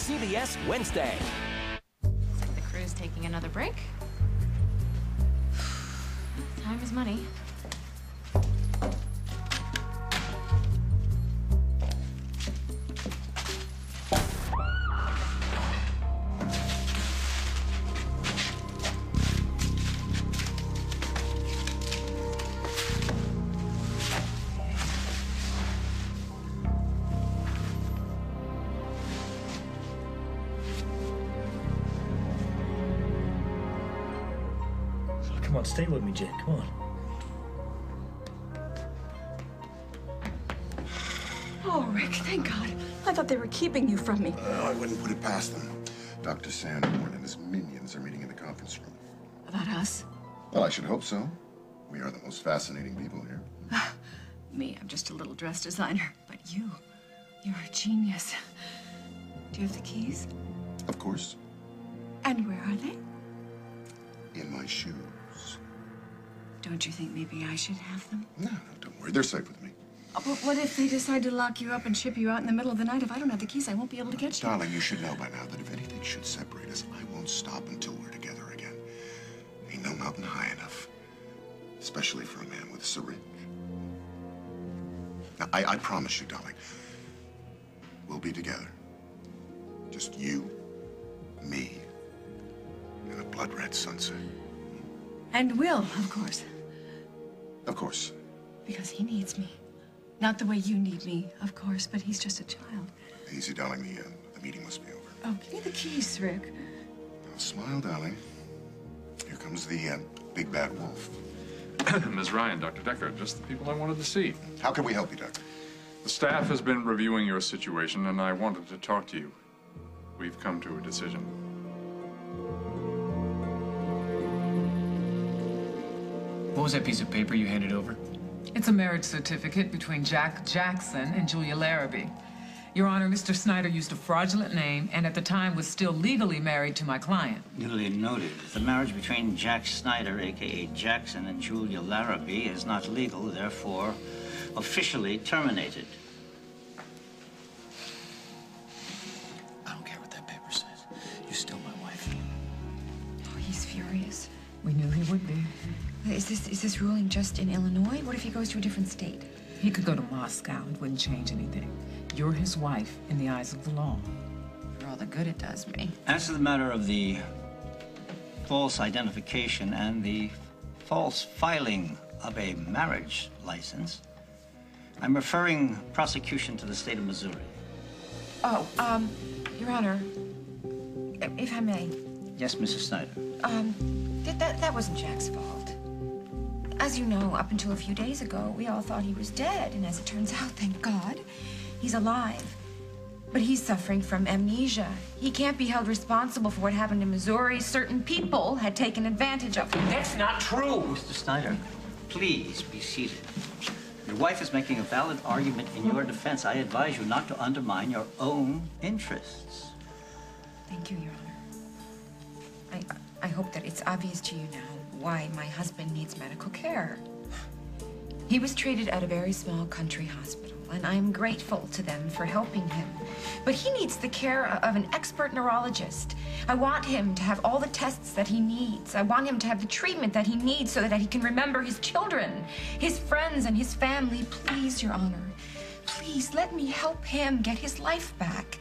CBS Wednesday. Looks like the crew's taking another break. Time is money. Come on, stay with me, Jake. Come on. Oh, Rick, thank God. I thought they were keeping you from me. I wouldn't put it past them. Dr. Sanborn and his minions are meeting in the conference room. About us? Well, I should hope so. We are the most fascinating people here. Me, I'm just a little dress designer. But you're a genius. Do you have the keys? Of course. And where are they? In my shoes. Don't you think maybe I should have them? No, don't worry. They're safe with me. Oh, but what if they decide to lock you up and ship you out in the middle of the night? If I don't have the keys, I won't be able to get you. Darling, you should know by now that if anything should separate us, I won't stop until we're together again. Ain't no mountain high enough. Especially for a man with a syringe. Now, I promise you, darling, we'll be together. Just you, me, and a blood-red sunset. And Will, of course. Of course. Because he needs me. Not the way you need me, of course, but he's just a child. Easy, darling. The meeting must be over. Oh, give me the keys, Rick. Now, smile, darling. Here comes the big bad wolf. Ms. Ryan, Dr. Decker, just the people I wanted to see. How can we help you, Doctor? The staff has been reviewing your situation, and I wanted to talk to you. We've come to a decision. What was that piece of paper you handed over? It's a marriage certificate between Jack Jackson and Julia Larrabee. Your Honor, Mr. Snyder used a fraudulent name and at the time was still legally married to my client. Duly noted. The marriage between Jack Snyder, a.k.a. Jackson, and Julia Larrabee is not legal, therefore officially terminated. I don't care what that paper says. You're still my wife. Oh, he's furious. We knew he would be. Is this ruling just in Illinois? What if he goes to a different state? He could go to Moscow. It wouldn't change anything. You're his wife in the eyes of the law. For all the good it does me. As to the matter of the false identification and the false filing of a marriage license, I'm referring prosecution to the state of Missouri. Oh, Your Honor, if I may. Yes, Mrs. Snyder. That wasn't Jack's fault. As you know, up until a few days ago, we all thought he was dead, and as it turns out, thank God, he's alive. But he's suffering from amnesia. He can't be held responsible for what happened in Missouri. Certain people had taken advantage of him. That's not true! Mr. Snyder, please be seated. Your wife is making a valid argument in your defense. I advise you not to undermine your own interests. Thank you, Your Honor. I hope that it's obvious to you now why my husband needs medical care. He was treated at a very small country hospital, and I'm grateful to them for helping him. But he needs the care of an expert neurologist. I want him to have all the tests that he needs. I want him to have the treatment that he needs so that he can remember his children, his friends, and his family. Please, Your Honor, please let me help him get his life back.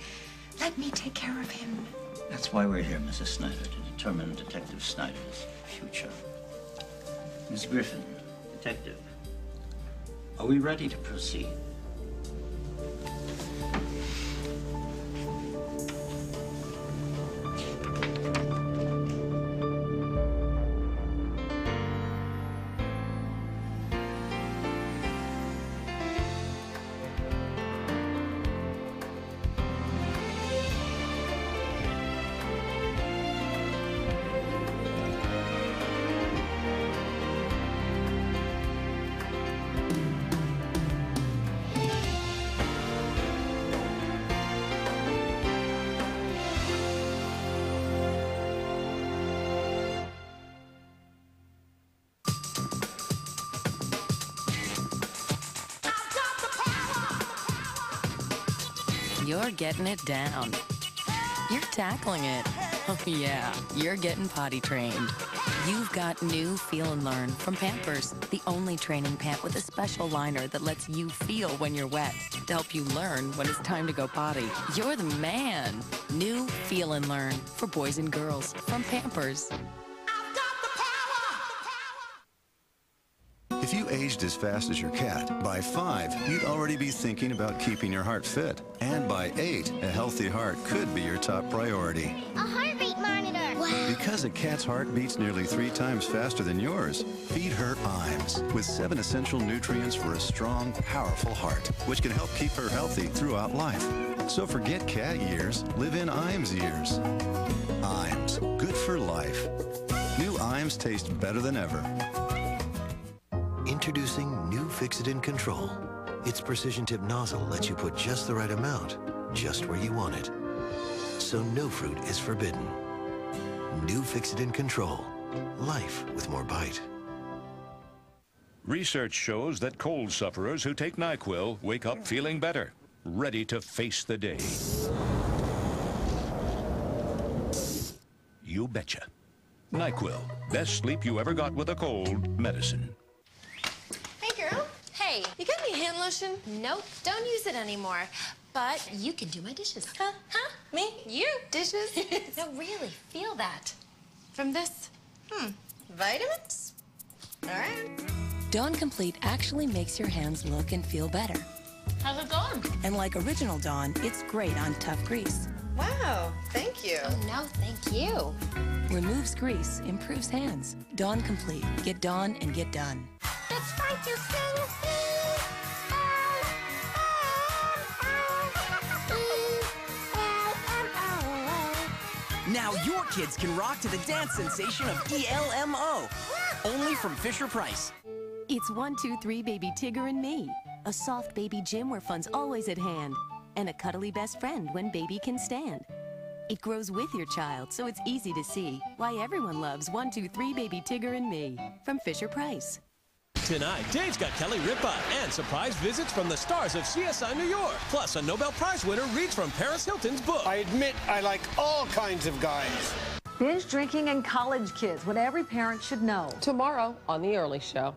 Let me take care of him. That's why we're here, Mrs. Snyder, to determine Detective Snyder's future. Ms. Griffin, detective, are we ready to proceed? You're getting it down. You're tackling it. Oh yeah, you're getting potty trained. You've got new Feel and Learn from Pampers, the only training pant with a special liner that lets you feel when you're wet to help you learn when it's time to go potty. You're the man. New Feel and Learn for boys and girls from Pampers. If you aged as fast as your cat, by 5, you'd already be thinking about keeping your heart fit. And by 8, a healthy heart could be your top priority. A heartbeat monitor! Wow! Because a cat's heart beats nearly 3 times faster than yours, feed her IMES with 7 essential nutrients for a strong, powerful heart, which can help keep her healthy throughout life. So forget cat years, live in IMES years. IMES, good for life. New IMES taste better than ever. Introducing new Fix-It-In Control. Its precision tip nozzle lets you put just the right amount, just where you want it. So no fruit is forbidden. New Fix-It-In Control. Life with more bite. Research shows that cold sufferers who take NyQuil wake up feeling better, ready to face the day. You betcha. NyQuil, best sleep you ever got with a cold medicine. Hey, you got any hand lotion? Nope, don't use it anymore. But you can do my dishes. Huh? Me? You? Dishes? No, really, feel that. From this? Vitamins? All right. Dawn Complete actually makes your hands look and feel better. How's it going? And like original Dawn, it's great on tough grease. Wow, thank you. Oh, no, thank you. Removes grease, improves hands. Dawn Complete. Get Dawn and get done. It's fun to sing. Now your kids can rock to the dance sensation of ELMO. Only from Fisher-Price. It's 1, 2, 3 Baby Tigger and Me. A soft baby gym where fun's always at hand. And a cuddly best friend when baby can stand. It grows with your child, so it's easy to see why everyone loves 1, 2, 3 Baby Tigger and Me from Fisher-Price. Tonight, Dave's got Kelly Ripa and surprise visits from the stars of CSI New York. Plus, a Nobel Prize winner reads from Paris Hilton's book. I admit I like all kinds of guys. Binge drinking and college kids, what every parent should know. Tomorrow on The Early Show.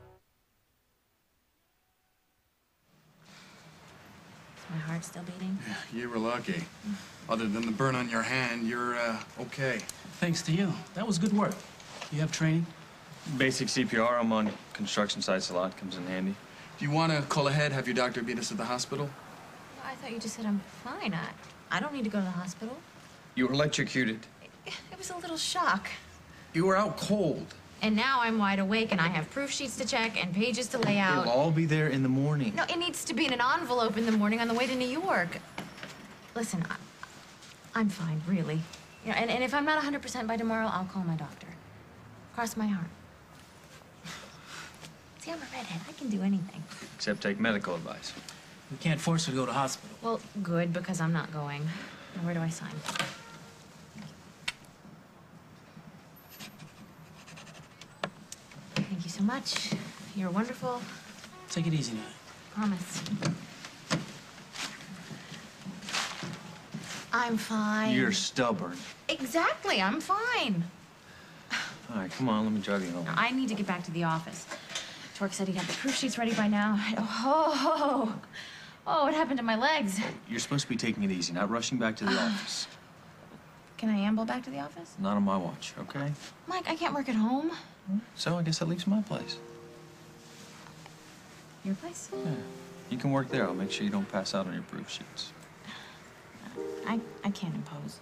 Is my heart still beating? Yeah, you were lucky. Other than the burn on your hand, you're, okay. Thanks to you. That was good work. You have training? Basic CPR. I'm on construction sites a lot. Comes in handy. Do you want to call ahead, have your doctor meet us at the hospital? Well, I thought you just said I'm fine. I don't need to go to the hospital. You were electrocuted. It was a little shock. You were out cold. And now I'm wide awake and I have proof sheets to check and pages to lay out. We'll all be there in the morning. No, it needs to be in an envelope in the morning on the way to New York. Listen, I'm fine, really. You know, and if I'm not 100% by tomorrow, I'll call my doctor. Cross my heart. See, I'm a redhead. I can do anything. Except take medical advice. We can't force her to go to hospital. Well, good, because I'm not going. Now, where do I sign? Thank you so much. You're wonderful. Take it easy now. Promise. I'm fine. You're stubborn. Exactly, I'm fine. All right, come on, let me drive you home. Now, I need to get back to the office. Torque said he'd have the proof sheets ready by now. Oh, what happened to my legs? You're supposed to be taking it easy, not rushing back to the office. Can I amble back to the office? Not on my watch, okay? Mike, I can't work at home. So I guess that leaves my place. Your place? Yeah. You can work there. I'll make sure you don't pass out on your proof sheets. I can't impose.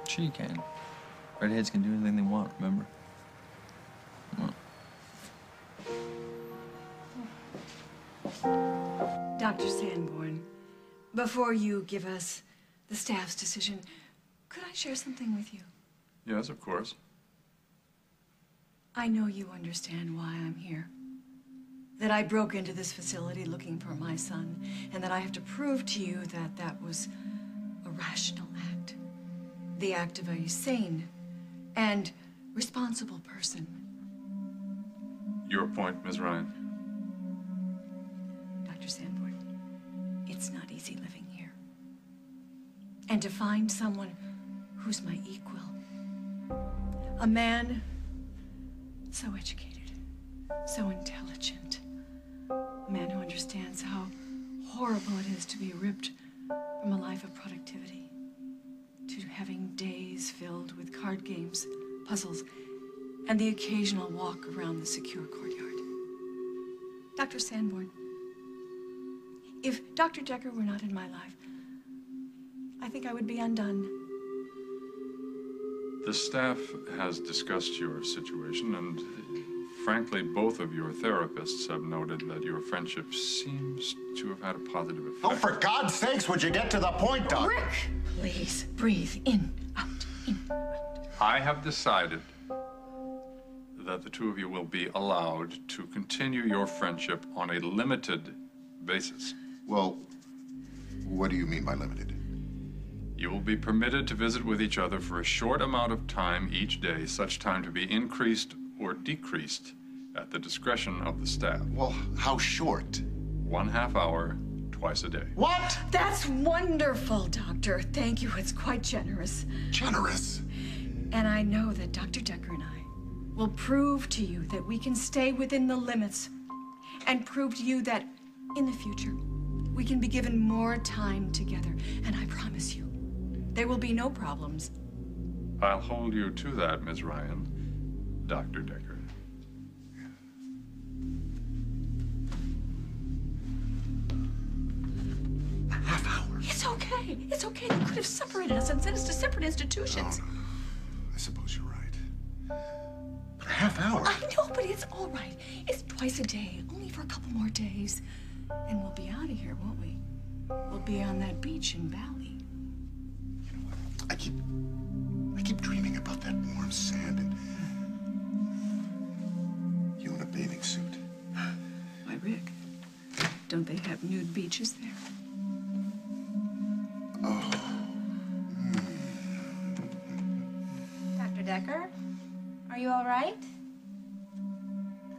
Sure you can. Redheads can do anything they want, remember? Come on. Dr. Sanborn, before you give us the staff's decision, could I share something with you? Yes, of course. I know you understand why I'm here. That I broke into this facility looking for my son, and that I have to prove to you that that was a rational act. The act of a sane and responsible person. Your point, Ms. Ryan. Dr. Sanborn, it's not easy living here. And to find someone who's my equal. A man so educated, so intelligent. A man who understands how horrible it is to be ripped from a life of productivity to having days filled with card games, puzzles, and the occasional walk around the secure courtyard. Dr. Sanborn, if Dr. Decker were not in my life, I think I would be undone. The staff has discussed your situation, and frankly, both of your therapists have noted that your friendship seems to have had a positive effect. Oh, for God's sakes, would you get to the point, Doc? Rick, please, breathe in, out, in. I have decided that the two of you will be allowed to continue your friendship on a limited basis. Well, what do you mean by limited? You will be permitted to visit with each other for a short amount of time each day, such time to be increased or decreased at the discretion of the staff. Well, how short? 1/2 hour, twice a day. What? That's wonderful, Doctor. Thank you. It's quite generous. Generous? And I know that Dr. Decker and I will prove to you that we can stay within the limits and prove to you that in the future we can be given more time together. And I promise you, there will be no problems. I'll hold you to that, Ms. Ryan. Dr. Decker. A half hour? It's okay. It's okay. They could have separated us and sent us to separate institutions. No. I suppose you're right. But a half hour? I know, but it's all right. It's twice a day, only for a couple more days. And we'll be out of here, won't we? We'll be on that beach in Bali. You know what? I keep dreaming about that warm sand and you in a bathing suit. Why, Rick, don't they have nude beaches there? Oh. Dr. Decker, are you all right?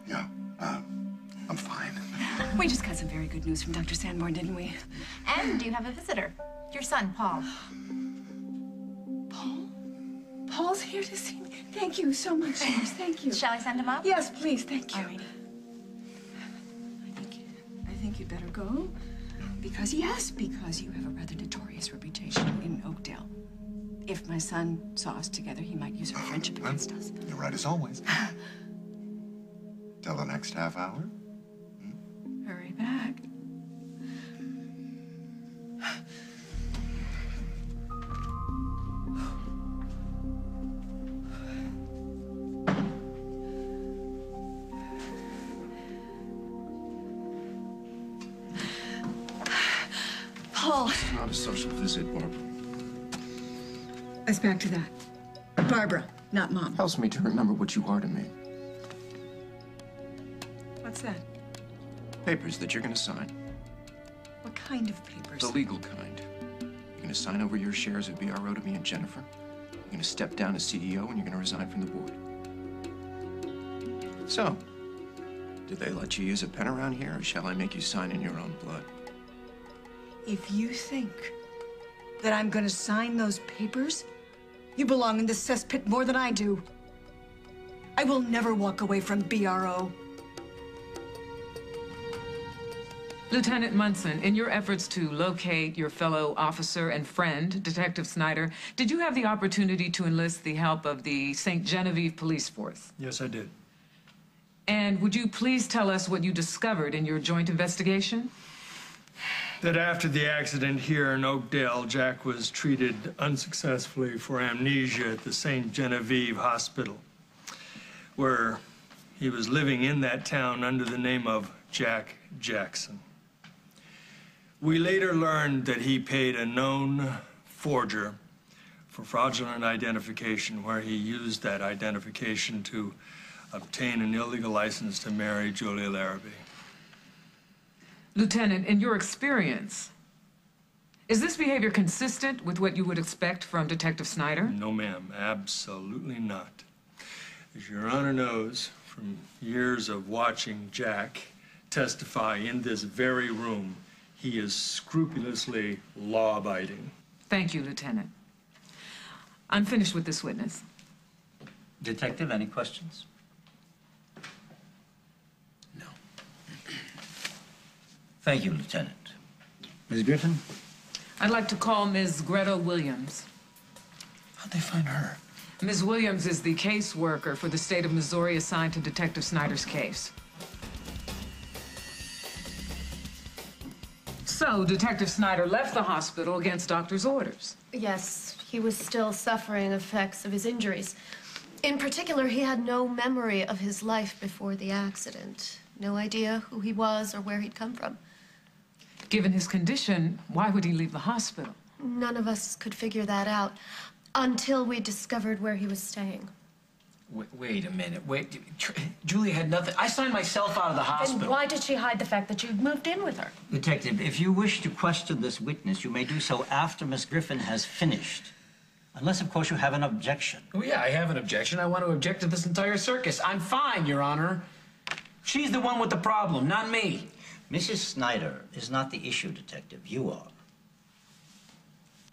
Yeah, I'm fine. We just got some very good news from Dr. Sanborn, didn't we? And you have a visitor. Your son, Paul. Paul? Paul's here to see me. Thank you so much, Doris. Thank you. Shall I send him up? Yes, please. Thank you. All righty. I think you'd better go. Because you have a rather notorious reputation in Oakdale. If my son saw us together, he might use our friendship against us. You're right as always. Till the next half hour? Hurry back. Paul. It's not a social visit, Barbara. Let's back to that. Barbara, not Mom. Helps me to remember what you are to me. What's that? Papers that you're going to sign. What kind of papers? The legal kind. You're going to sign over your shares of BRO to me and Jennifer. You're going to step down as CEO and you're going to resign from the board. So, did they let you use a pen around here, or shall I make you sign in your own blood? If you think that I'm going to sign those papers, you belong in this cesspit more than I do. I will never walk away from BRO. Lieutenant Munson, in your efforts to locate your fellow officer and friend, Detective Snyder, did you have the opportunity to enlist the help of the St. Genevieve Police Force? Yes, I did. And would you please tell us what you discovered in your joint investigation? That after the accident here in Oakdale, Jack was treated unsuccessfully for amnesia at the St. Genevieve Hospital, where he was living in that town under the name of Jack Jackson. We later learned that he paid a known forger for fraudulent identification, where he used that identification to obtain an illegal license to marry Julia Larrabee. Lieutenant, in your experience, is this behavior consistent with what you would expect from Detective Snyder? No, ma'am, absolutely not. As Your Honor knows, from years of watching Jack testify in this very room, he is scrupulously law-abiding. Thank you, Lieutenant. I'm finished with this witness. Detective, any questions? No. Thank you, Lieutenant. Ms. Griffin? I'd like to call Ms. Greta Williams. How'd they find her? Ms. Williams is the caseworker for the state of Missouri assigned to Detective Snyder's case. So, Detective Snyder left the hospital against doctor's orders. Yes, he was still suffering effects of his injuries. In particular, he had no memory of his life before the accident. No idea who he was or where he'd come from. Given his condition, why would he leave the hospital? None of us could figure that out until we discovered where he was staying. Wait a minute. Julia had nothing. I signed myself out of the hospital. Then why did she hide the fact that you'd moved in with her? Detective, if you wish to question this witness, you may do so after Miss Griffin has finished. Unless, of course, you have an objection. Oh, yeah, I have an objection. I want to object to this entire circus. I'm fine, Your Honor. She's the one with the problem, not me. Mrs. Snyder is not the issue, Detective. You are.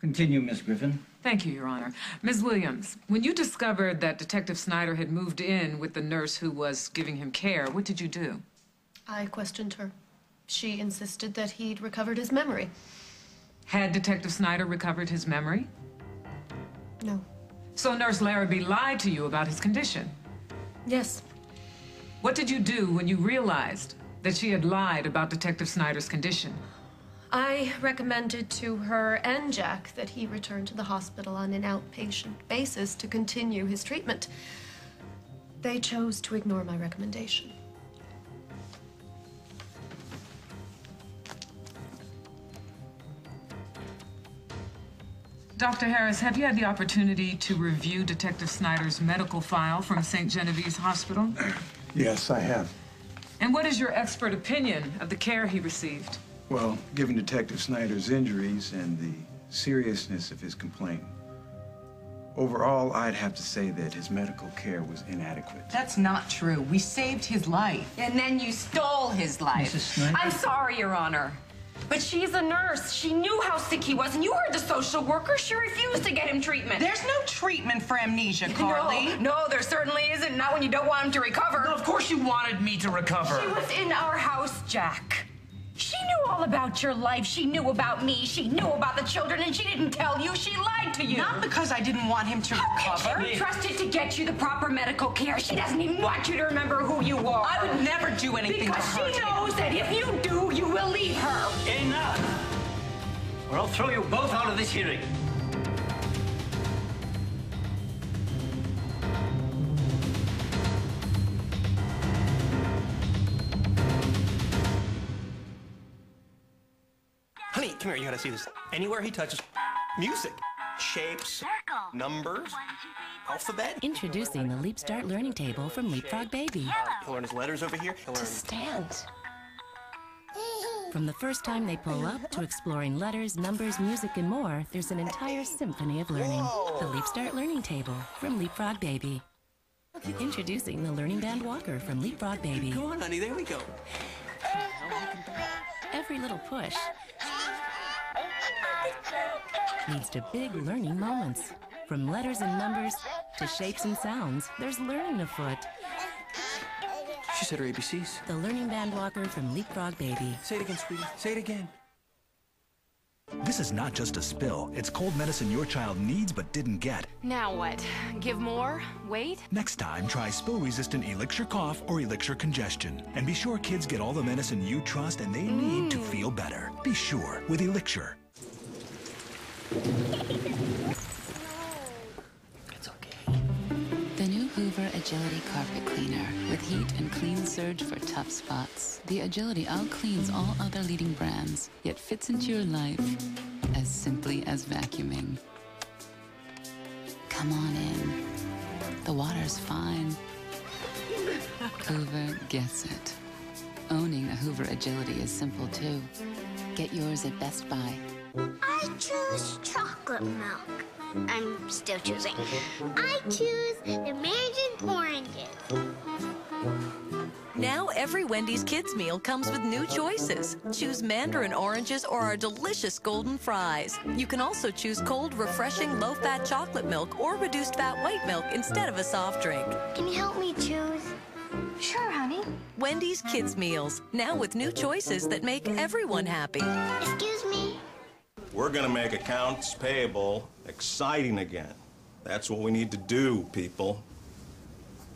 Continue, Miss Griffin. Thank you, Your Honor. Ms. Williams, when you discovered that Detective Snyder had moved in with the nurse who was giving him care, what did you do? I questioned her. She insisted that he'd recovered his memory. Had Detective Snyder recovered his memory? No. So Nurse Larrabee lied to you about his condition? Yes. What did you do when you realized that she had lied about Detective Snyder's condition? I recommended to her and Jack that he return to the hospital on an outpatient basis to continue his treatment. They chose to ignore my recommendation. Dr. Harris, have you had the opportunity to review Detective Snyder's medical file from St. Genevieve's Hospital? Yes, I have. And what is your expert opinion of the care he received? Well, given Detective Snyder's injuries and the seriousness of his complaint, overall, I'd have to say that his medical care was inadequate. That's not true. We saved his life. And then you stole his life. Mrs. Snyder? I'm sorry, Your Honor. But she's a nurse. She knew how sick he was, and you heard the social worker. She refused to get him treatment. There's no treatment for amnesia, Carly. No, there certainly isn't. Not when you don't want him to recover. No, of course you wanted me to recover. She was in our house, Jack. She knew all about your life. She knew about me. She knew about the children, and she didn't tell you. She lied to you. Not because I didn't want him to recover. How can she be trusted to get you the proper medical care? She doesn't even want you to remember who you are. I would never do anything to hurt him. Because she knows that if you do, you will leave her. Enough! Or I'll throw you both out of this hearing. Honey, come here, you gotta see this. Anywhere he touches, music, shapes, numbers, alphabet. Introducing the Leap Start Learning Table from Leapfrog Baby. He'll learn his letters over here. He'll learn... To stand. From the first time they pull up to exploring letters, numbers, music, and more, there's an entire symphony of learning. The Leap Start Learning Table from Leapfrog Baby. Introducing the Learning Band Walker from Leapfrog Baby. Come on, honey, there we go. Every little push leads to big learning moments. From letters and numbers to shapes and sounds, there's learning afoot. She said her ABCs. The Learning Band Walker from Leapfrog Baby. Say it again, sweetie. Say it again. This is not just a spill. It's cold medicine your child needs but didn't get. Now what? Give more? Wait? Next time, try spill-resistant Elixir Cough or Elixir Congestion. And be sure kids get all the medicine you trust and they need to feel better. Be sure with Elixir. The new Hoover Agility Carpet Cleaner with heat and clean surge for tough spots. The Agility outcleans all other leading brands, yet fits into your life as simply as vacuuming. Come on in. The water's fine. Hoover gets it. Owning a Hoover Agility is simple too. Get yours at Best Buy. I choose chocolate milk. I'm still choosing. I choose the mandarin oranges. Now every Wendy's Kids meal comes with new choices. Choose mandarin oranges or our delicious golden fries. You can also choose cold, refreshing, low-fat chocolate milk or reduced fat white milk instead of a soft drink. Can you help me choose? Sure, honey. Wendy's Kids meals, now with new choices that make everyone happy. Excuse me. We're gonna make accounts payable exciting again. That's what we need to do, people.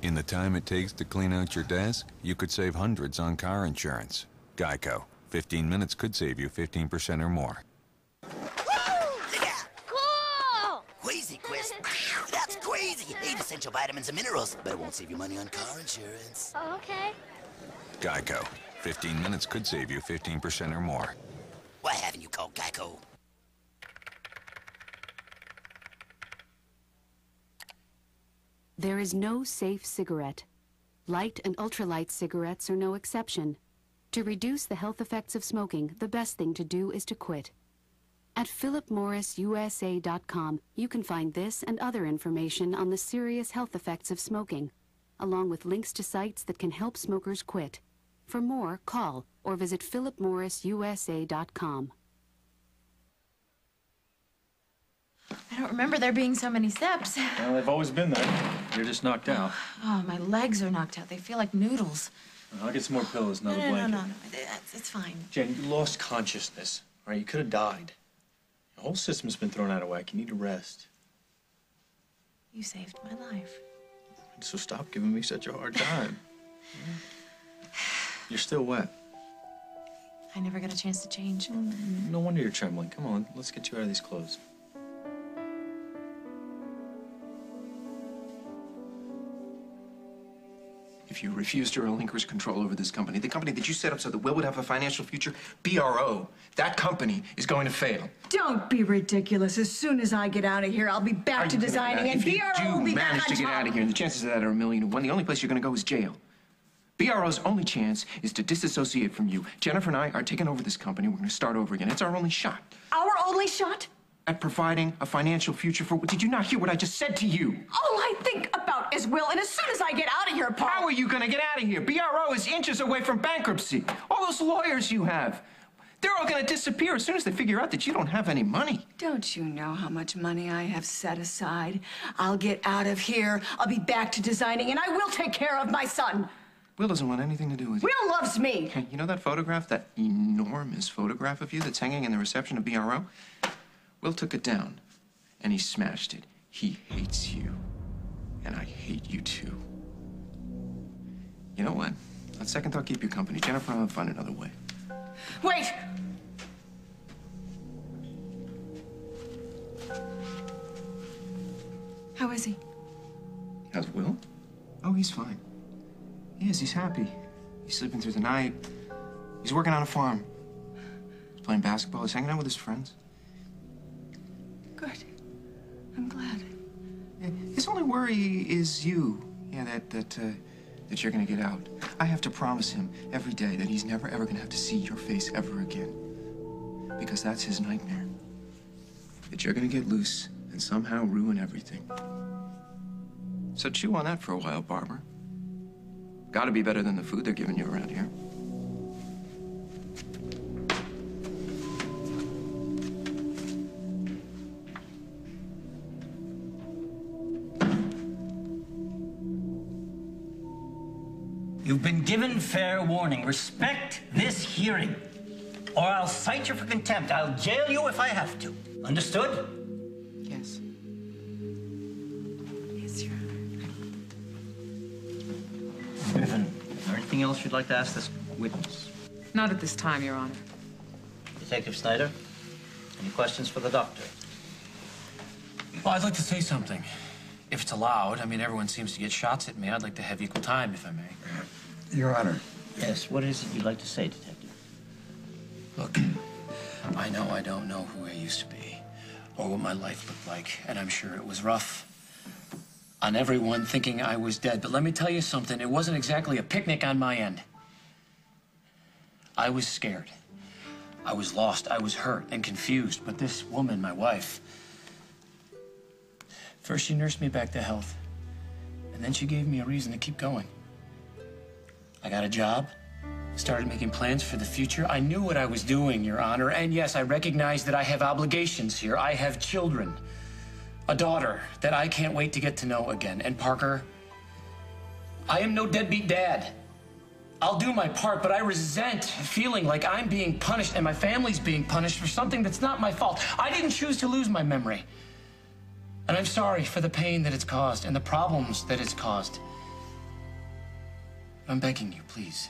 In the time it takes to clean out your desk, you could save hundreds on car insurance. Geico. 15 minutes could save you 15% or more. Cool! Crazy, Chris. That's crazy. 8 essential vitamins and minerals, but it won't save you money on car insurance. Oh, okay. Geico. 15 minutes could save you 15% or more. Why haven't you called Geico? There is no safe cigarette. Light and ultralight cigarettes are no exception. To reduce the health effects of smoking, the best thing to do is to quit. At philipmorrisusa.com, you can find this and other information on the serious health effects of smoking, along with links to sites that can help smokers quit. For more, call or visit philipmorrisusa.com. I don't remember there being so many steps. Well, they've always been there. You're just knocked out. Oh, my legs are knocked out. They feel like noodles. I'll get some more pillows, another No. blanket. It's fine. Jen, you lost consciousness. All right, you could have died. The whole system's been thrown out of whack. You need to rest. You saved my life. So stop giving me such a hard time. You're still wet. I never got a chance to change. No wonder you're trembling. Come on, let's get you out of these clothes. If you refuse to relinquish control over this company, the company that you set up so that Will would have a financial future, BRO, that company is going to fail. Don't be ridiculous. As soon as I get out of here, I'll be back to designing, and BRO will be back on manage to get top. out of here, and the chances of that are 1,000,000 to 1, the only place you're going to go is jail. BRO's only chance is to disassociate from you. Jennifer and I are taking over this company. We're going to start over again. It's our only shot Our only shot? at providing a financial future for... Did you not hear what I just said to you? All I think about is Will, and as soon as I get out of here, Paul... How are you going to get out of here? BRO is inches away from bankruptcy. All those lawyers you have, they're all going to disappear as soon as they figure out that you don't have any money. Don't you know how much money I have set aside? I'll get out of here. I'll be back to designing, and I will take care of my son. Will doesn't want anything to do with it. Will loves me. Hey, you know that photograph, that enormous photograph of you that's hanging in the reception of BRO? Will took it down, and he smashed it. He hates you, and I hate you too. You know what? On second thought, keep you company. Jennifer and I'll find another way. Wait! How is he? How's Will? Oh, he's fine. He is. He's happy. He's sleeping through the night. He's working on a farm. He's playing basketball. He's hanging out with his friends. Good. I'm glad. Yeah, his only worry is you. Yeah, that you're gonna get out. I have to promise him every day that he's never, ever gonna have to see your face ever again. Because that's his nightmare. That you're gonna get loose and somehow ruin everything. So chew on that for a while, Barbara. Gotta be better than the food they're giving you around here. You've been given fair warning. Respect this hearing, or I'll cite you for contempt. I'll jail you if I have to. Understood? Yes. Yes, Your Honor. Griffin, is there anything else you'd like to ask this witness? Not at this time, Your Honor. Detective Snyder, any questions for the doctor? Well, I'd like to say something. If it's allowed. I mean, everyone seems to get shots at me. I'd like to have equal time, if I may. Your Honor. Yes, what is it you'd like to say, Detective? Look, I know I don't know who I used to be or what my life looked like, and I'm sure it was rough on everyone thinking I was dead. But let me tell you something. It wasn't exactly a picnic on my end. I was scared. I was lost. I was hurt and confused. But this woman, my wife, first she nursed me back to health, and then she gave me a reason to keep going. I got a job, started making plans for the future. I knew what I was doing, Your Honor. And yes, I recognize that I have obligations here. I have children, a daughter that I can't wait to get to know again. And Parker, I am no deadbeat dad. I'll do my part, but I resent feeling like I'm being punished and my family's being punished for something that's not my fault. I didn't choose to lose my memory. And I'm sorry for the pain that it's caused and the problems that it's caused. I'm begging you, please,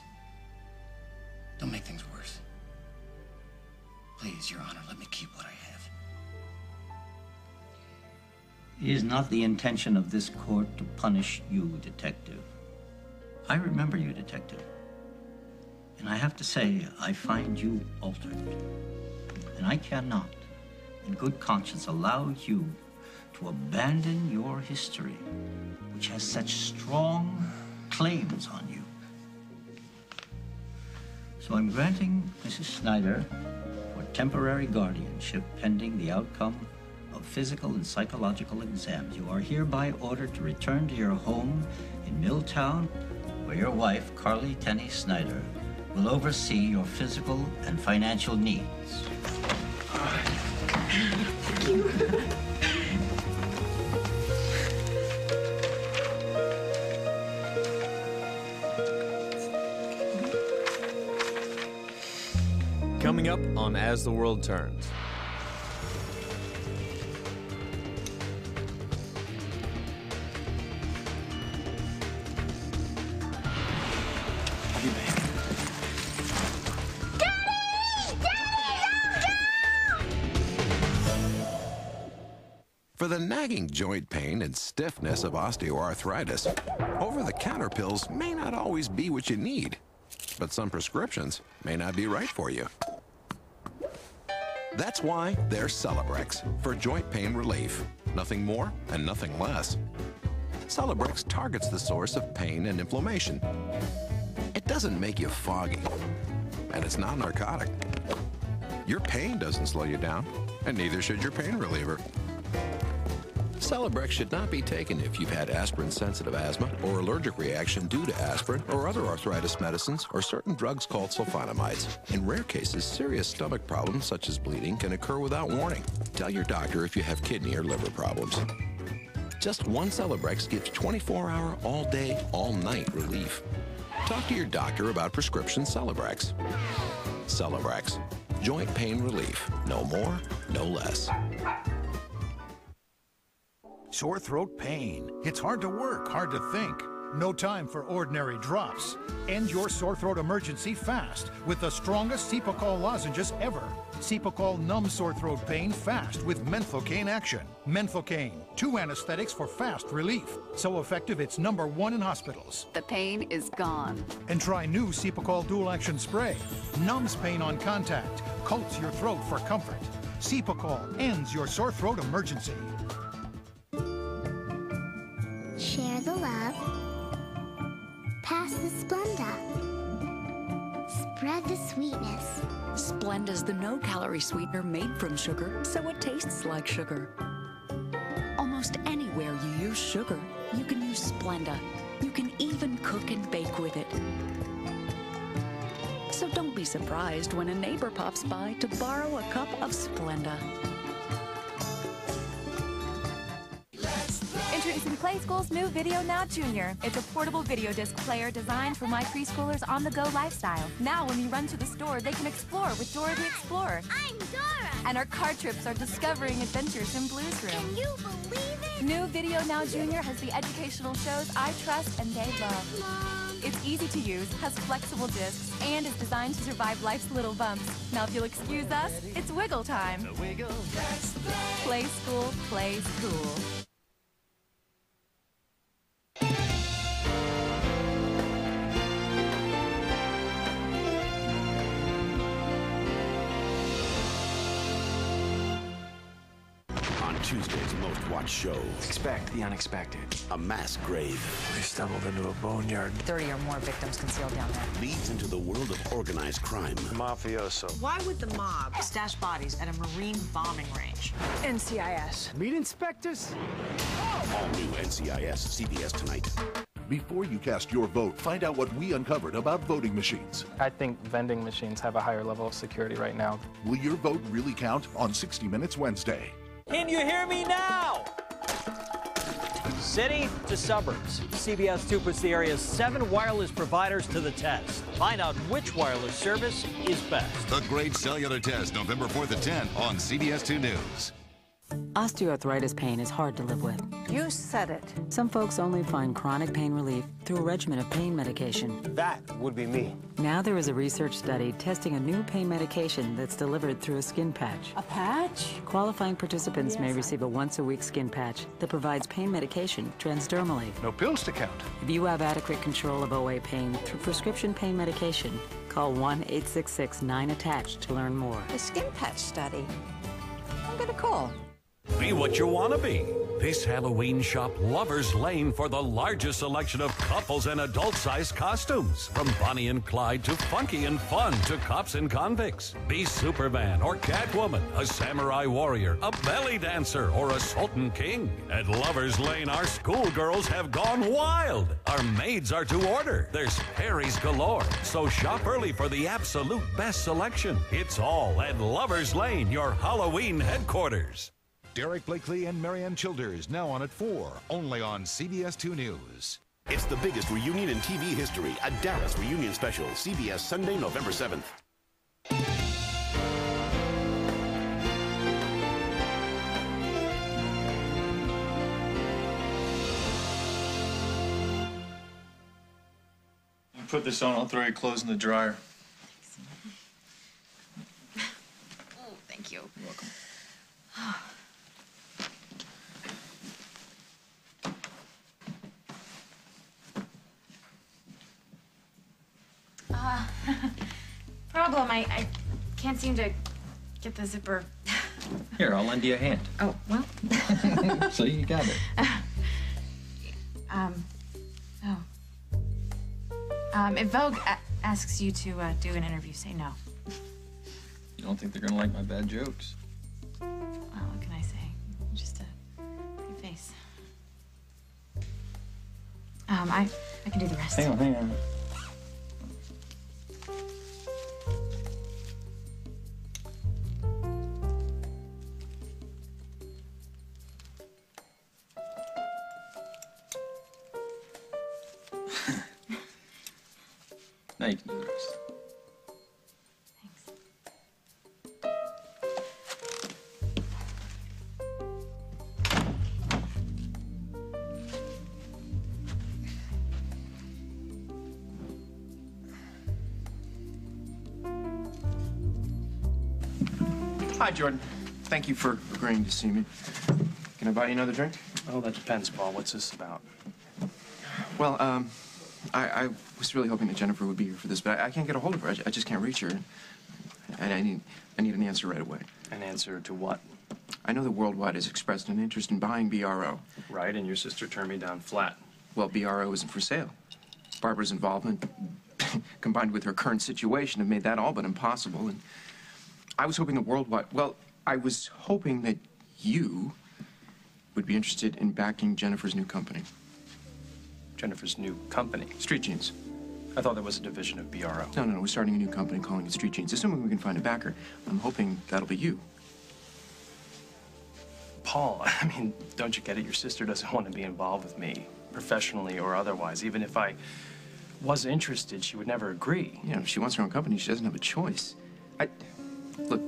don't make things worse. Please, Your Honor, let me keep what I have. It is not the intention of this court to punish you, Detective. I remember you, Detective. And I have to say, I find you altered. And I cannot, in good conscience, allow you to abandon your history, which has such strong claims on you. So I'm granting Mrs. Snyder for temporary guardianship pending the outcome of physical and psychological exams. You are hereby ordered to return to your home in Milltown, where your wife, Carly Tenney Snyder, will oversee your physical and financial needs. Thank you. Coming up on As the World Turns. For the nagging joint pain and stiffness of osteoarthritis, over-the-counter pills may not always be what you need, but some prescriptions may not be right for you. That's why there's Celebrex for joint pain relief. Nothing more and nothing less. Celebrex targets the source of pain and inflammation. It doesn't make you foggy, and it's not narcotic. Your pain doesn't slow you down, and neither should your pain reliever. Celebrex should not be taken if you've had aspirin-sensitive asthma or allergic reaction due to aspirin or other arthritis medicines or certain drugs called sulfonamides. In rare cases, serious stomach problems such as bleeding can occur without warning. Tell your doctor if you have kidney or liver problems. Just one Celebrex gives 24-hour, all-day, all-night relief. Talk to your doctor about prescription Celebrex. Celebrex. Joint pain relief. No more, no less. Sore throat pain. It's hard to work, hard to think. No time for ordinary drops. End your sore throat emergency fast with the strongest Cepacol lozenges ever. Cepacol numbs sore throat pain fast with Menthocane action. Menthocane, 2 anesthetics for fast relief. So effective it's #1 in hospitals. The pain is gone. And try new Cepacol dual action spray. Numbs pain on contact, coats your throat for comfort. Cepacol ends your sore throat emergency. Share the love. Pass the Splenda. Spread the sweetness. Splenda's the no-calorie sweetener made from sugar, so it tastes like sugar. Almost anywhere you use sugar, you can use Splenda. You can even cook and bake with it. So don't be surprised when a neighbor pops by to borrow a cup of Splenda. Introducing Play School's new Video Now Junior. It's a portable video disc player designed for my preschoolers' on-the-go lifestyle. Now, when you run to the store, they can explore with Dora the Explorer. I'm Dora! And our car trips are discovering adventures in Blue's Room. Can you believe it? New Video Now Junior has the educational shows I trust and they love. Mom. It's easy to use, has flexible discs, and is designed to survive life's little bumps. Now, if you'll excuse us, it's wiggle time. Play School plays cool. Tuesday's most watched show. Expect the unexpected. A mass grave. We stumbled into a boneyard. 30 or more victims concealed down there. Leads into the world of organized crime. Mafioso. Why would the mob stash bodies at a Marine bombing range? NCIS. Meat inspectors? All new NCIS, CBS tonight. Before you cast your vote, find out what we uncovered about voting machines. I think vending machines have a higher level of security right now. Will your vote really count on 60 Minutes Wednesday? Can you hear me now? City to suburbs. CBS 2 puts the area's 7 wireless providers to the test. Find out which wireless service is best. The Great Cellular Test, November 4th at 10 on CBS 2 News. Osteoarthritis pain is hard to live with. You said it. Some folks only find chronic pain relief through a regimen of pain medication. That would be me. Now there is a research study testing a new pain medication that's delivered through a skin patch. A patch? Qualifying participants may receive a once-a-week skin patch that provides pain medication transdermally. No pills to count. If you have adequate control of OA pain through prescription pain medication, call 1-866-9-ATTACHED to learn more. The skin patch study. I'm gonna call. Be what you want to be. This Halloween, shop Lover's Lane for the largest selection of couples and adult-sized costumes. From Bonnie and Clyde to funky and fun to cops and convicts. Be Superman or Catwoman, a samurai warrior, a belly dancer, or a Sultan King. At Lover's Lane, our schoolgirls have gone wild. Our maids are to order. There's fairies galore. So shop early for the absolute best selection. It's all at Lover's Lane, your Halloween headquarters. Derek Blakely and Marianne Childers, now on at 4, only on CBS 2 News. It's the biggest reunion in TV history, a Dallas reunion special, CBS Sunday, November 7th. You put this on, I'll throw your clothes in the dryer. Oh, thank you. You're welcome. Problem, I can't seem to get the zipper. Here, I'll lend you a hand. Oh, well. So you got it. If Vogue asks you to do an interview, say no. You don't think they're gonna like my bad jokes? Well, what can I say? Just a pretty face. I can do the rest. Hang on. Now you can do the rest. Hi, Jordan. Thank you for agreeing to see me. Can I buy you another drink? Oh, that depends, Paul. What's this about? Well, I was really hoping that Jennifer would be here for this, but I can't get a hold of her. I just can't reach her. And I need an answer right away. An answer to what? I know that Worldwide has expressed an interest in buying BRO. Right, and your sister turned me down flat. Well, BRO isn't for sale. Barbara's involvement, combined with her current situation, have made that all but impossible. And I was hoping that Worldwide... Well, I was hoping that you would be interested in backing Jennifer's new company. Jennifer's new company? Street Jeans. I thought that was a division of BRO. No, we're starting a new company calling it Street Jeans. Assuming we can find a backer, I'm hoping that'll be you. Paul, I mean, don't you get it? Your sister doesn't want to be involved with me, professionally or otherwise. Even if I was interested, she would never agree. You know, if she wants her own company, she doesn't have a choice. Look,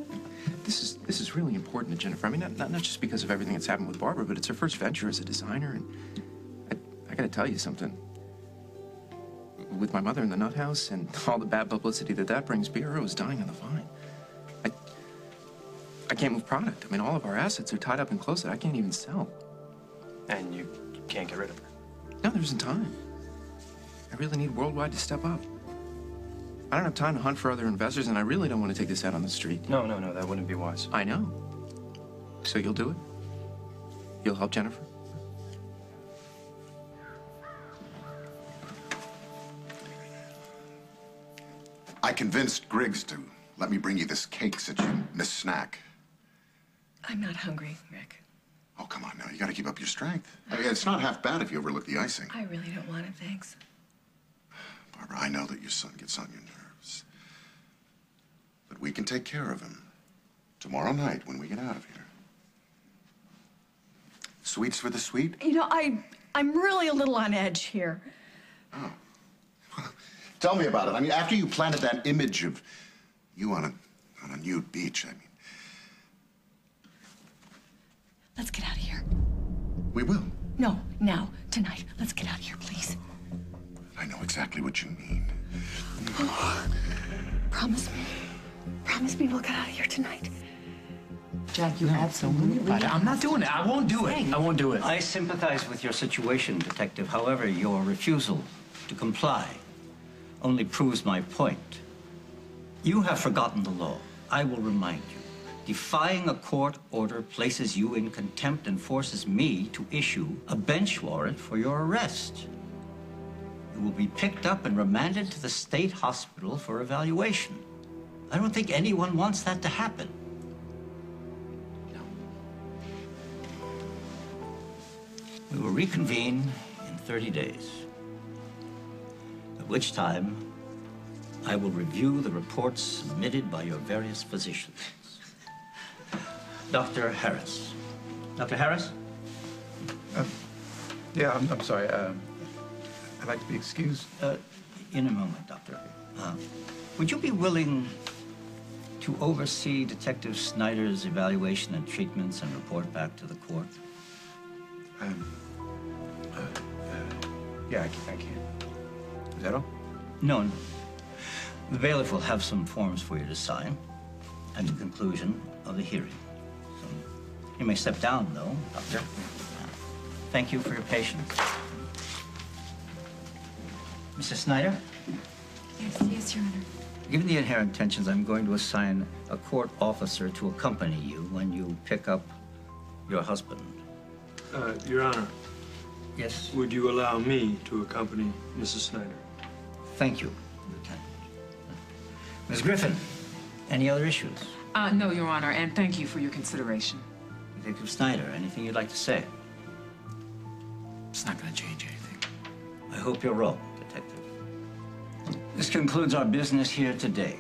this is really important to Jennifer. I mean, not just because of everything that's happened with Barbara, but it's her first venture as a designer, and I gotta tell you something. With my mother in the nut house and all the bad publicity that brings, BRO is dying on the vine. I can't move product. I mean, all of our assets are tied up in clothes that I can't even sell. And you can't get rid of her? No, there isn't time. I really need Worldwide to step up. I don't have time to hunt for other investors, and I really don't want to take this out on the street. No, that wouldn't be wise. I know. So you'll do it? You'll help Jennifer? I convinced Griggs to let me bring you this cake since you missed snack. I'm not hungry, Rick. Oh, come on now. You got to keep up your strength. I mean, it's not half bad if you overlook the icing. I really don't want it, thanks. Barbara, I know that your son gets on your nerves. But we can take care of him tomorrow night when we get out of here. Sweets for the sweet? You know, I'm really a little on edge here. Oh. Tell me about it. I mean, after you planted that image of you on a nude beach, I mean. Let's get out of here. We will. No, now, tonight. Let's get out of here, please. I know exactly what you mean. Promise me. Promise me we'll get out of here tonight. Jack, you absolutely. I'm not doing it. I won't do it. I won't do it. I sympathize with your situation, Detective. However, your refusal to comply only proves my point. You have forgotten the law. I will remind you. Defying a court order places you in contempt and forces me to issue a bench warrant for your arrest. You will be picked up and remanded to the state hospital for evaluation. I don't think anyone wants that to happen. No. We will reconvene in 30 days, at which time I will review the reports submitted by your various physicians. Dr. Harris. Dr. Harris? Yeah, I'm sorry. I'd like to be excused. In a moment, Doctor. Would you be willing to oversee Detective Snyder's evaluation and treatments and report back to the court? Yeah, I can. Is that all? No. The bailiff will have some forms for you to sign at the conclusion of the hearing. So you may step down, though, Doctor. Thank you for your patience. Mrs. Snyder? Yes, Your Honor. Given the inherent tensions, I'm going to assign a court officer to accompany you when you pick up your husband. Your Honor. Yes? Would you allow me to accompany Mrs. Snyder? Thank you, Lieutenant. Ms. Griffin, any other issues? No, Your Honor, and thank you for your consideration. Detective Snyder, anything you'd like to say? It's not going to change anything. I hope you're wrong, Detective. This concludes our business here today.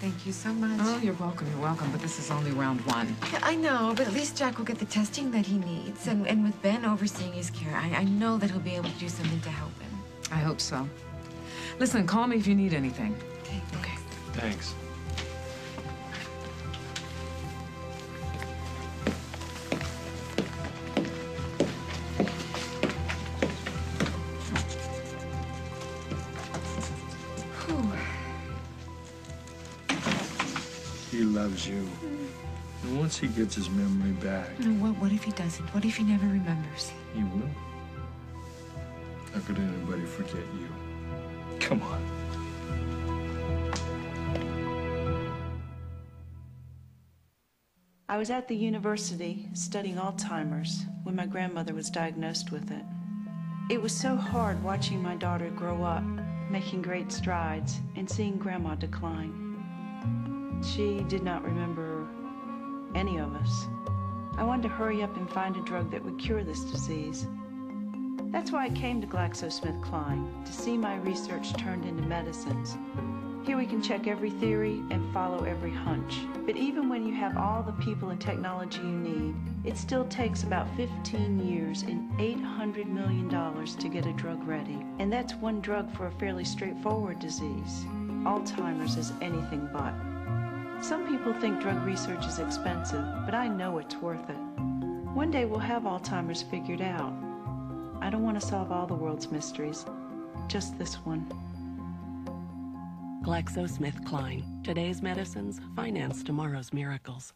Thank you so much. Oh, you're welcome, but this is only round one. Yeah, I know, but at least Jack will get the testing that he needs. And with Ben overseeing his care, I know that he'll be able to do something to help him. I hope so. Listen, call me if you need anything. Okay. Thanks. He loves you. And once he gets his memory back... No, what if he doesn't? What if he never remembers? He will. How could anybody forget you? Come on. I was at the university studying Alzheimer's when my grandmother was diagnosed with it. It was so hard watching my daughter grow up, making great strides, and seeing Grandma decline. She did not remember any of us. I wanted to hurry up and find a drug that would cure this disease. That's why I came to GlaxoSmithKline, to see my research turned into medicines. Here we can check every theory and follow every hunch. But even when you have all the people and technology you need, it still takes about 15 years and $800 million to get a drug ready. And that's one drug for a fairly straightforward disease. Alzheimer's is anything but. Some people think drug research is expensive, but I know it's worth it. One day we'll have Alzheimer's figured out. I don't want to solve all the world's mysteries, just this one. GlaxoSmithKline. Today's medicines finance tomorrow's miracles.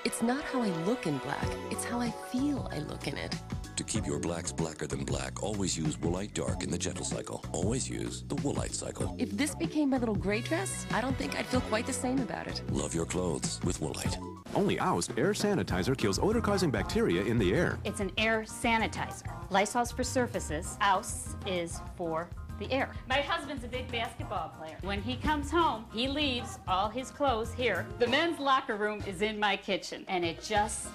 It's not how I look in black, it's how I feel I look in it. To keep your blacks blacker than black, always use Woolite Dark in the gentle cycle. Always use the Woolite cycle. If this became my little gray dress, I don't think I'd feel quite the same about it. Love your clothes with Woolite. Only Oust air sanitizer kills odor-causing bacteria in the air. It's an air sanitizer. Lysol's for surfaces. Oust is for the air. My husband's a big basketball player. When he comes home, he leaves all his clothes here. The men's locker room is in my kitchen, and it just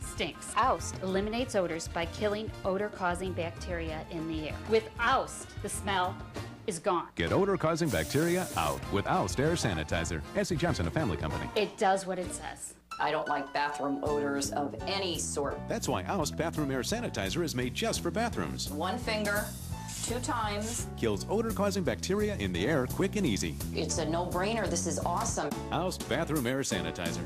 stinks. Oust eliminates odors by killing odor-causing bacteria in the air. With Oust, the smell is gone. Get odor-causing bacteria out with Oust Air Sanitizer. S.C. Johnson, a family company. It does what it says. I don't like bathroom odors of any sort. That's why Oust Bathroom Air Sanitizer is made just for bathrooms. One finger, 2 times. Kills odor-causing bacteria in the air quick and easy. It's a no-brainer. This is awesome. Oust Bathroom Air Sanitizer.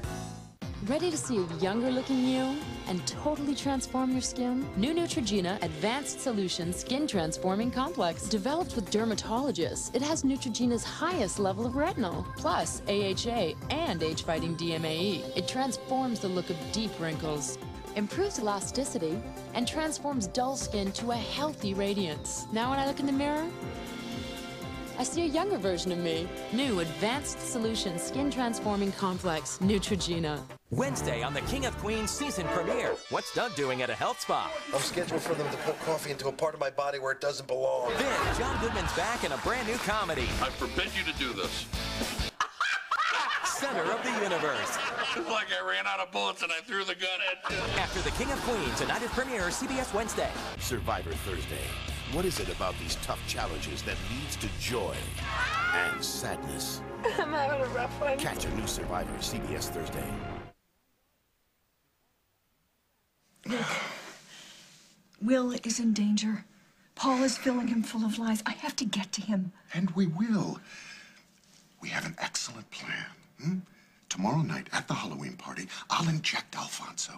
Ready to see a younger-looking you and totally transform your skin? New Neutrogena Advanced Solution Skin Transforming Complex. Developed with dermatologists, it has Neutrogena's highest level of retinol, plus AHA and age-fighting DMAE. It transforms the look of deep wrinkles, improves elasticity, and transforms dull skin to a healthy radiance. Now when I look in the mirror, I see a younger version of me. New Advanced Solution Skin Transforming Complex, Neutrogena. Wednesday on the King of Queens season premiere. What's Doug doing at a health spa? I'm scheduled for them to put coffee into a part of my body where it doesn't belong. Then John Goodman's back in a brand new comedy. I forbid you to do this. Center of the Universe. It's like I ran out of bullets and I threw the gun at you. After the King of Queens, tonight at premiere, CBS Wednesday. Survivor Thursday. What is it about these tough challenges that leads to joy and sadness? I'm having a rough one. Catch a new Survivor CBS Thursday. Look, Will is in danger. Paul is filling him full of lies. I have to get to him. And we will. We have an excellent plan. Tomorrow night at the Halloween party, I'll inject Alfonso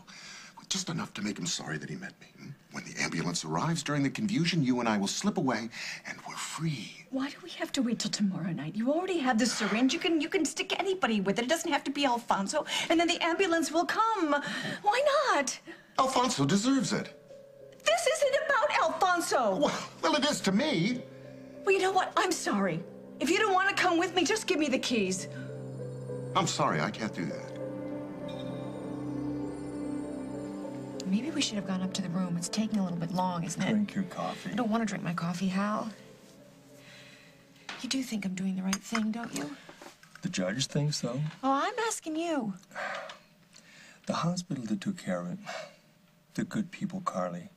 with just enough to make him sorry that he met me. When the ambulance arrives during the confusion, you and I will slip away and we're free. Why do we have to wait till tomorrow night? You already have the syringe. You can stick anybody with it. It doesn't have to be Alfonso. And then the ambulance will come. Why not? Alfonso deserves it. This isn't about Alfonso. Well, it is to me. Well, you know what? I'm sorry. If you don't want to come with me, just give me the keys. I'm sorry, I can't do that. Maybe we should have gone up to the room. It's taking a little bit long, isn't it? Drink your coffee. I don't want to drink my coffee, Hal. You do think I'm doing the right thing, don't you? The judge thinks so. Oh, I'm asking you. The hospital that took care of him, the good people, Carly,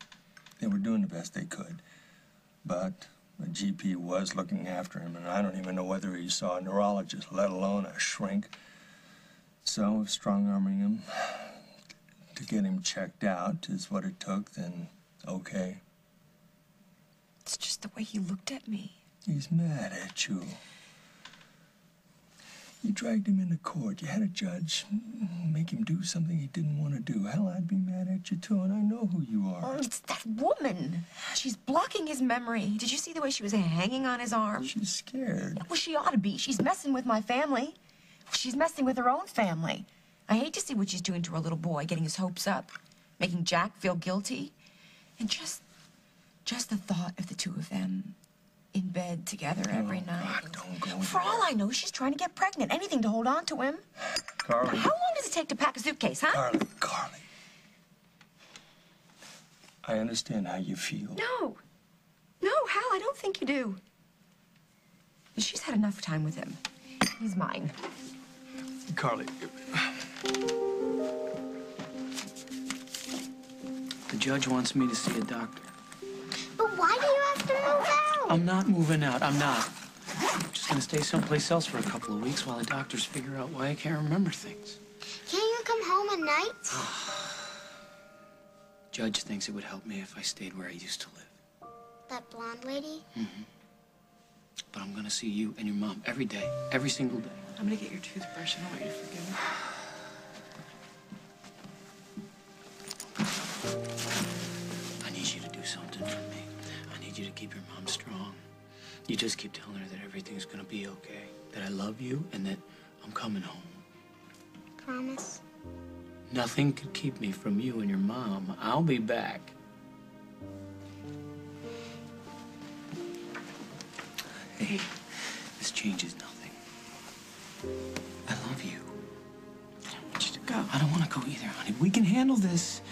they were doing the best they could. But the GP was looking after him, and I don't even know whether he saw a neurologist, let alone a shrink. So if strong-arming him to get him checked out is what it took, then okay. It's just the way he looked at me. He's mad at you. You dragged him into court. You had a judge make him do something he didn't want to do. Hell, I'd be mad at you, too, and I know who you are. Oh, it's that woman. She's blocking his memory. Did you see the way she was hanging on his arm? She's scared. Well, she ought to be. She's messing with my family. She's messing with her own family. I hate to see what she's doing to her little boy, getting his hopes up, making Jack feel guilty. And just the thought of the two of them in bed together every night. God, don't go For all I know, she's trying to get pregnant. Anything to hold on to him. Carly. How long does it take to pack a suitcase, huh? Carly. I understand how you feel. No, Hal, I don't think you do. She's had enough time with him. He's mine. Carly. The judge wants me to see a doctor. But why do you have to move out? I'm not moving out. I'm not. I'm just gonna stay someplace else for a couple of weeks while the doctors figure out why I can't remember things. Can't you come home at night? Judge thinks it would help me if I stayed where I used to live. That blonde lady? Mm-hmm. But I'm gonna see you and your mom every day, every single day. I'm gonna get your toothbrush and I want you to forgive me. I need you to do something for me. I need you to keep your mom strong. You just keep telling her that everything's gonna be okay, that I love you and that I'm coming home. Promise? Nothing could keep me from you and your mom. I'll be back. Hey, this changes nothing. I love you. I don't want you to go. I don't want to go either, honey. We can handle this.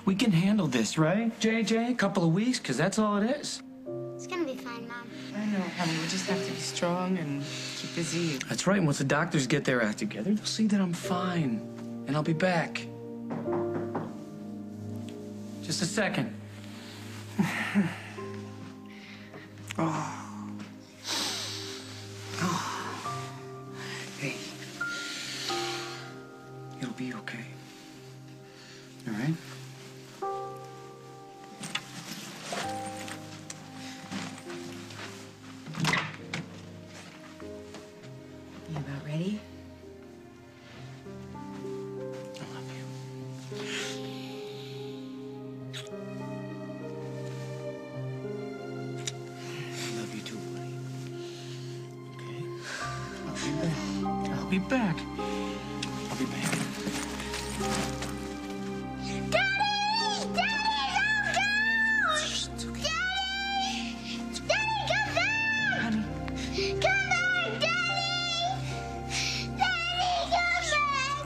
We can handle this, right, JJ? A couple of weeks, because that's all it is. It's gonna be fine, Mom. know, honey. We just have to be strong and keep busy. That's right. Once the doctors get their act together, they'll see that I'm fine. And I'll be back. Just a second. Oh. Oh. Hey. It'll be okay. All right? You about ready? I'll be back. I'll be back. Daddy! Daddy, don't go! It's okay. Daddy! Daddy, come back! Honey. Come back, Daddy! Daddy, come back!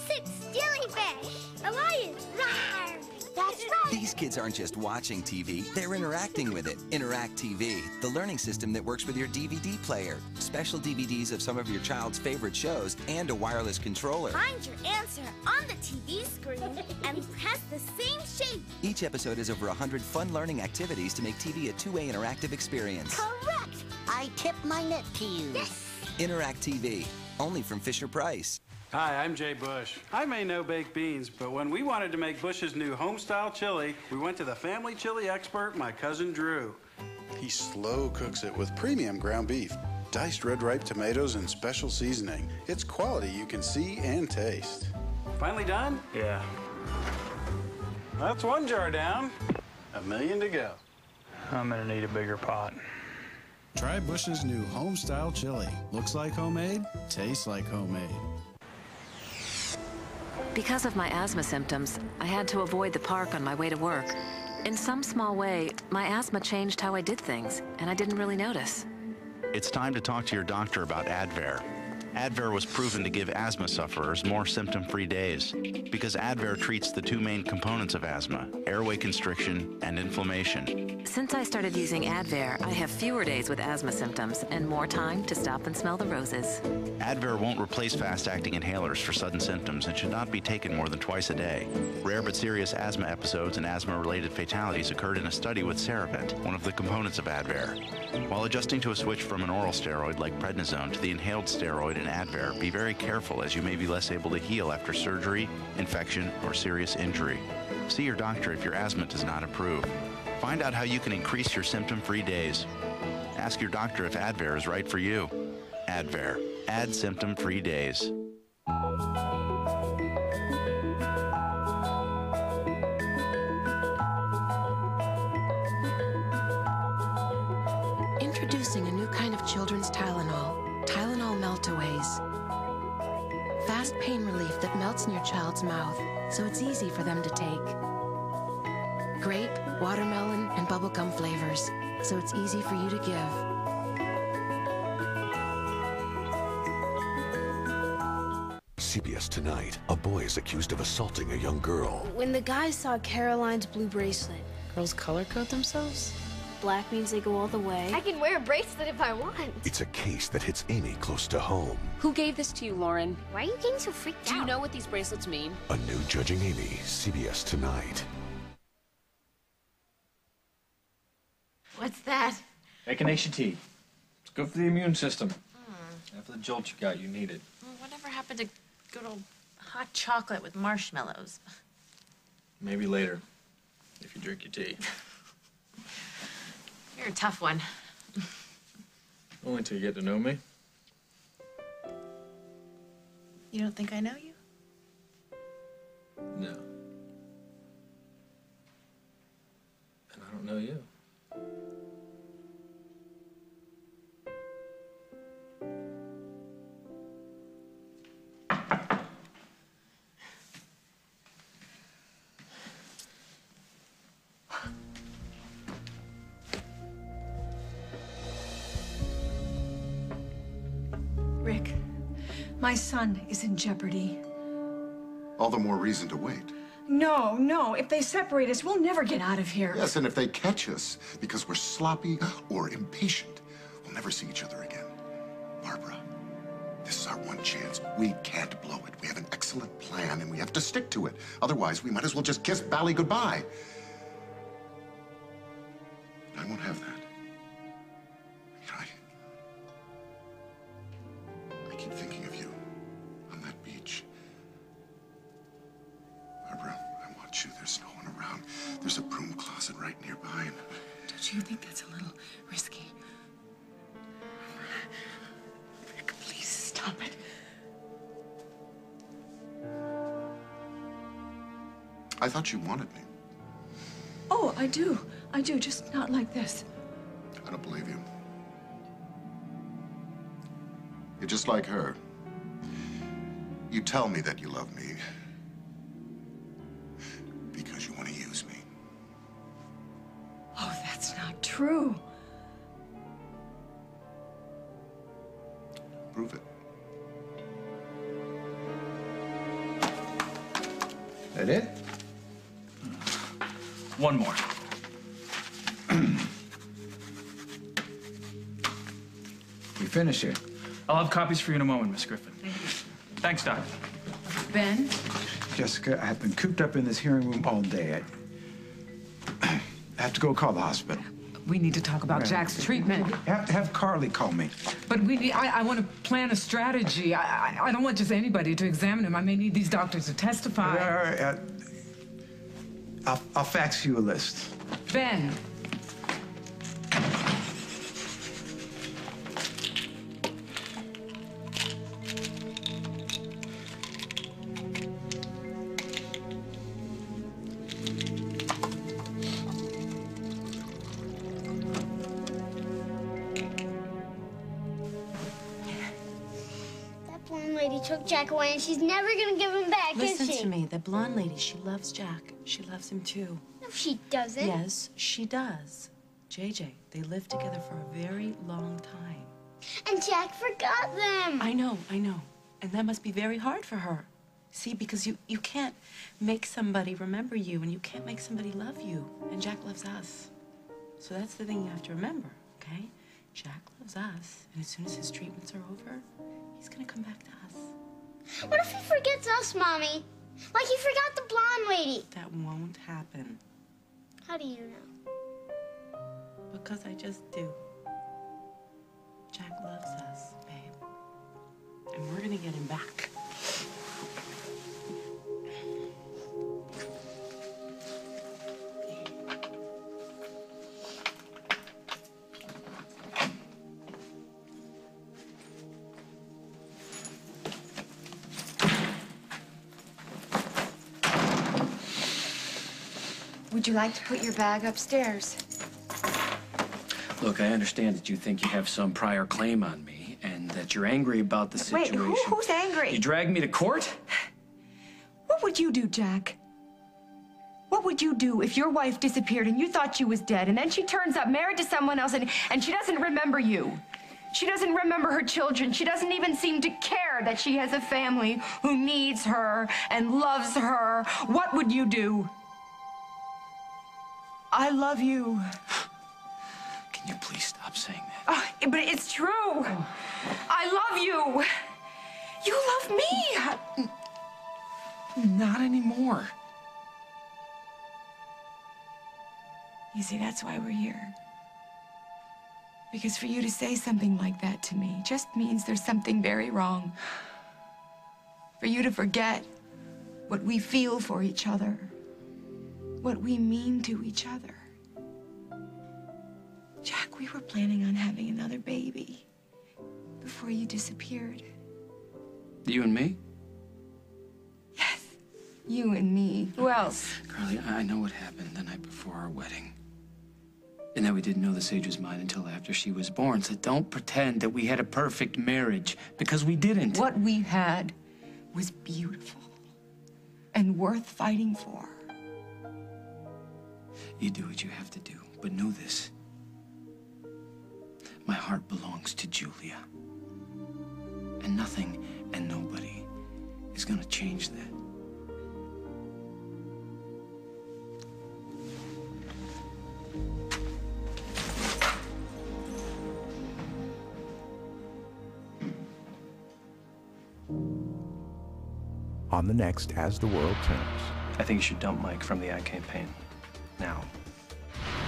Six jellyfish! Alliance! Rawr! That's right! These kids aren't just watching TV, they're interacting with it. Interact TV, the learning system that works with your DVD player. Special DVDs of some of your child's favorite shows and a wireless controller. Find your answer on the TV screen and press the same shape. Each episode has over 100 fun learning activities to make TV a two-way interactive experience. Correct! I tip my net to you. Yes! Interact TV, only from Fisher-Price. Hi, I'm Jay Bush. I may know baked beans, but when we wanted to make Bush's new home-style chili, we went to the family chili expert, my cousin Drew. He slow cooks it with premium ground beef, diced red ripe tomatoes, and special seasoning. It's quality you can see and taste. Finally done? Yeah. That's one jar down. 1 million to go. I'm gonna need a bigger pot. Try Bush's new home-style chili. Looks like homemade, tastes like homemade. Because of my asthma symptoms, I had to avoid the park on my way to work. In some small way, my asthma changed how I did things, and I didn't really notice. It's time to talk to your doctor about Advair. Advair was proven to give asthma sufferers more symptom-free days because Advair treats the two main components of asthma, airway constriction and inflammation. Since I started using Advair, I have fewer days with asthma symptoms and more time to stop and smell the roses. Advair won't replace fast-acting inhalers for sudden symptoms and should not be taken more than twice a day. Rare but serious asthma episodes and asthma-related fatalities occurred in a study with Ceravent, one of the components of Advair. While adjusting to a switch from an oral steroid like prednisone to the inhaled steroid in Advair, be very careful as you may be less able to heal after surgery, infection, or serious injury. See your doctor if your asthma does not improve. Find out how you can increase your symptom-free days. Ask your doctor if Advair is right for you. Advair. Add symptom-free days. Introducing a new kind of children's Tylenol. Tylenol Meltaways. Fast pain relief that melts in your child's mouth, so it's easy for them to take. Grape, watermelon, and bubblegum flavors, so it's easy for you to give. CBS Tonight. A boy is accused of assaulting a young girl. When the guy saw Caroline's blue bracelet. Girls color code themselves? Black means they go all the way. I can wear a bracelet if I want. It's a case that hits Amy close to home. Who gave this to you, Lauren? Why are you getting so freaked out? Do you know what these bracelets mean? A new Judging Amy. CBS Tonight. What's that? Echinacea tea. It's good for the immune system. After the jolt you got, you need it. Whatever happened to good old hot chocolate with marshmallows? Maybe later, if you drink your tea. You're a tough one. Only till you get to know me. You don't think I know you? No. And I don't know you. Rick, my son is in jeopardy. All the more reason to wait. No, no. If they separate us, we'll never get out of here. Yes, and if they catch us because we're sloppy or impatient, we'll never see each other again. Barbara, this is our one chance. We can't blow it. We have an excellent plan, and we have to stick to it. Otherwise, we might as well just kiss Bally goodbye. I won't have that. You know, I keep thinking of you on that beach. Barbara, I want you. There's no one around. There's a broom closet right nearby. And... Don't you think that's a little risky? Rick, please stop it. I thought you wanted me. Oh, I do. I do, just not like this. I don't believe you. You're just like her. You tell me that you love me because you want to use me. Oh, that's not true. Prove it. That it? One more. We finish it. I'll have copies for you in a moment, Miss Griffin. Thanks, Doc. Ben? Jessica, I've been cooped up in this hearing room all day. I have to go call the hospital. We need to talk about Jack's treatment. Have Carly call me. But I want to plan a strategy. I don't want just anybody to examine him. I may need these doctors to testify. All right, I'll fax you a list. Ben. Took Jack away, and she's never gonna give him back, is she? Listen to me. The blonde lady, she loves Jack. She loves him too. No, she doesn't. Yes, she does. JJ, they lived together for a very long time. And Jack forgot them. I know. And that must be very hard for her. See, because you can't make somebody remember you, and you can't make somebody love you. And Jack loves us. So that's the thing you have to remember, okay? Jack loves us, and as soon as his treatments are over, he's gonna come back to us. What if he forgets us, Mommy? Like he forgot the blonde lady. That won't happen. How do you know? Because I just do. Jack loves us, babe. And we're gonna get him back. Would you like to put your bag upstairs? Look, I understand that you think you have some prior claim on me and that you're angry about the situation. Wait, who's angry? You dragged me to court? What would you do, Jack? What would you do if your wife disappeared and you thought she was dead, and then she turns up married to someone else and she doesn't remember you? She doesn't remember her children. She doesn't even seem to care that she has a family who needs her and loves her. What would you do? I love you. Can you please stop saying that? But it's true. I love you. You love me. Not anymore. You see, that's why we're here. Because for you to say something like that to me just means there's something very wrong. For you to forget what we feel for each other, what we mean to each other. Jack, we were planning on having another baby before you disappeared. You and me? Yes, you and me. Who else? Carly, I know what happened the night before our wedding. And that we didn't know the sage was mine until after she was born. So don't pretend that we had a perfect marriage, because we didn't. What we had was beautiful and worth fighting for. You do what you have to do, but know this. My heart belongs to Julia. And nothing and nobody is gonna change that. On the next As the World Turns. I think you should dump Mike from the ad campaign. Now.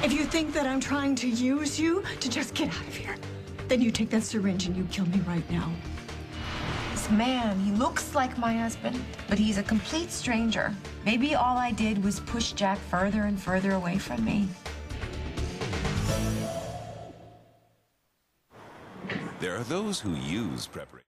If you think that I'm trying to use you to just get out of here, then you take that syringe and you kill me right now. This man, he looks like my husband, but he's a complete stranger. Maybe all I did was push Jack further and further away from me. There are those who use preparation.